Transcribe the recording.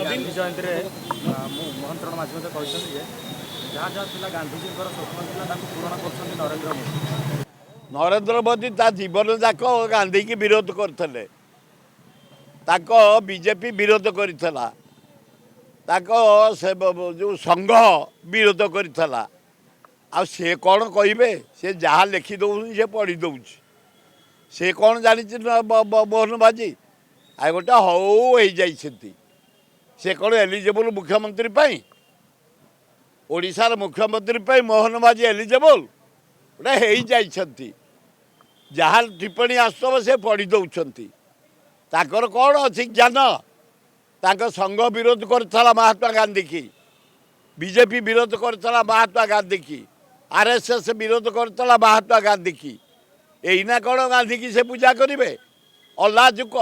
ଗାନ୍ଧୀ ଜୟନ୍ତୀରେ ମୋହନ ଚରଣ ମାଝୀ ମଧ୍ୟ କହିଛନ୍ତି ଯେ ଯାହା ଯାହା ଥିଲା ଗାନ୍ଧୀଜୀଙ୍କର ସ୍ୱପ୍ନ ଥିଲା ତାକୁ ପୂରଣ କରୁଛନ୍ତି ନରେନ୍ଦ୍ର ମୋଦି। ନରେନ୍ଦ୍ର ମୋଦି ତା ଜୀବନ ଯାକ ଗାନ୍ଧୀକି ବିରୋଧ କରିଥିଲେ, ତାଙ୍କ ବିଜେପି ବିରୋଧ କରିଥିଲା, ତାଙ୍କ ସେ ଯେଉଁ ସଂଘ ବିରୋଧ କରିଥିଲା। ଆଉ ସେ କ'ଣ କହିବେ? ସେ ଯାହା ଲେଖି ଦେଉଛନ୍ତି ସେ ପଢ଼ି ଦେଉଛି। ସେ କ'ଣ ଜାଣିଛି ମୋହନ ମାଝୀ? ଆଉ ଗୋଟେ ହଉ ହେଇଯାଇଛନ୍ତି। ସେ କ'ଣ ଏଲିଜିବଲ୍ ମୁଖ୍ୟମନ୍ତ୍ରୀ ପାଇଁ? ଓଡ଼ିଶାର ମୁଖ୍ୟମନ୍ତ୍ରୀ ପାଇଁ ମୋହନ ମାଝୀ ଏଲିଜିବଲ୍? ଗୋଟେ ହେଇଯାଇଛନ୍ତି। ଯାହା ଟିପ୍ପଣୀ ଆସୁଥିବ ସେ ପଢ଼ି ଦେଉଛନ୍ତି। ତାଙ୍କର କ'ଣ ଅଛି ଜ୍ଞାନ? ତାଙ୍କ ସଂଘ ବିରୋଧ କରିଥିଲା ମହାତ୍ମା ଗାନ୍ଧୀକି, ବିଜେପି ବିରୋଧ କରିଥିଲା ମହାତ୍ମା ଗାନ୍ଧୀକି, RSS ବିରୋଧ କରିଥିଲା ମହାତ୍ମା ଗାନ୍ଧୀକି। ଏଇନା କ'ଣ ଗାନ୍ଧୀକି ସେ ପୂଜା କରିବେ? ଅଲାଜୁକ।